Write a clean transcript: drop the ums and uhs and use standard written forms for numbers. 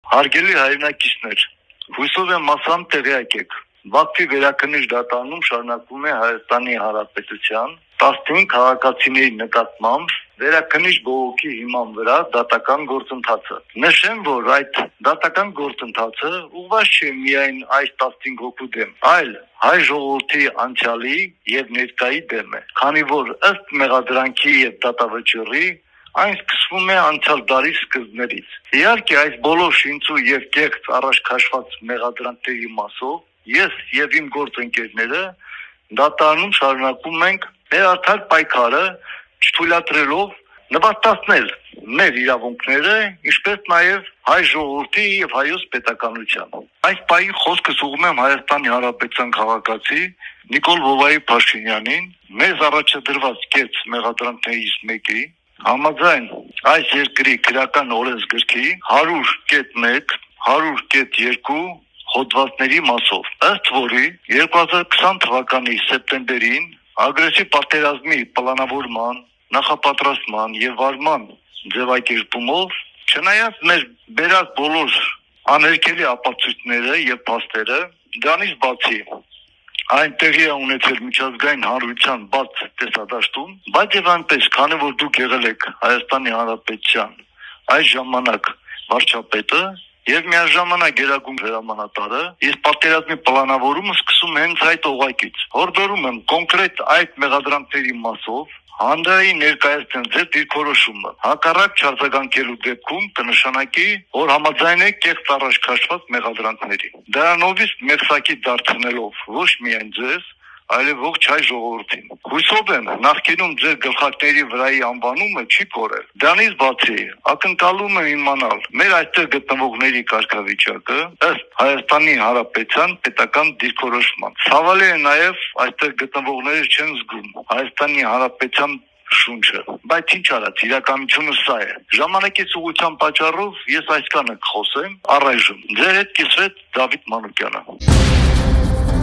Հարգելի հայրենակիցներ, հույսով եմ մասամբ տեղյակ եք։ Բաքվի վերաքննիչ դատարանում շարունակվում է Հայաստանի Հանրապետության 15 քաղաքացիների նկատմամբ վերաքննիչ բողոքի հիման վրա դատական գործընթացը։ Նշեմ, որ այդ դատական գործընթացը ուղղված չէ միայն այս 15 հոգու դեմ, այլ հայ ժողովրդի անցյալի եւ ներկայի դեմ է, քանի որ ըստ մեղադրանքի եւ դատավճիռի այն սկսվում է անցյալ դարի սկզբներից։ Իհարկե, այս բոլոր շինծու եւ կեղծ առաջ քաշված մեղադրանքների մասով ես եւ իմ գործընկերները դատարանում շարունակում ենք մեր արդար պայքարը, չթույլատրելով նվաստացնել մեր իրավունքները, ինչպես նաեւ հայ ժողովրդի եւ հայոց պետականության։ Այս պահին խոսքս ուղղում եմ Հայաստանի Հանրապետության քաղաքացի Նիկոլ Վովայի Փաշինյանին, մեզ առաջադրված կեղծ մեղադրանքներից մեկի համաձայն այս երկրի քրեական օրենսգրքի 100.1, 100.2 հոդվածների մասով, ըստ որի 2020 թվականի սեպտեմբերին ագրեսիվ պատերազմի պլանավորման, նախապատրաստման եւ վարման ձևակերպումով, չնայած մեր բերած բոլոր աներկելի ապացույցները եւ փաստերը, դրանից բացի այն տեղի է ունեցել միջազգային հանրության բաց տեսադաշտում, բայց եւ այնպես, քանի որ դուք եղել եք Հայաստանի Հանրապետության այս ժամանակ վարչապետը եւ միաժամանակ գերագույն հրամանատարը, ես պատերազմի պլանավորումը սկսում հենց այդ օղակից։ Հորդորում եմ կոնկրետ այդ մեղադրանքների մասով հանրային ներկայացնել ձեր դիրքորոշումը։ Հակառակ չարձագանքելու դեպքում կնշանակի, որ համաձայն եք կեղծ առաջ քաշված մեղադրանքների։ Դրանովից մեղսակի դարձնելով ոչ միայն ձեզ, այլև ողջ հայ ժողովրդին։ Հույսով եմ, նախկինում ձեր գլխարկների վրայի անվանումը չի կորել։ Դրանից բացի, ակնկալում եմ իմանալ մեր այստեղ գտնվողների կարգավիճակը ըստ Հայաստանի Հանրապետության պետական դիրքորոշման։ Ցավալի է նաև այստեղ գտնվողները չեն զգում Հայաստանի Հանրապետության շունչը, բայց ինչ արած, իրականությունը սա է։ Ժամանակի ուղղության պատճառով ես այսքանը կխոսեմ առայժմ։ Ձեր հետ կիսվեց Դավիթ Մանուկյանը։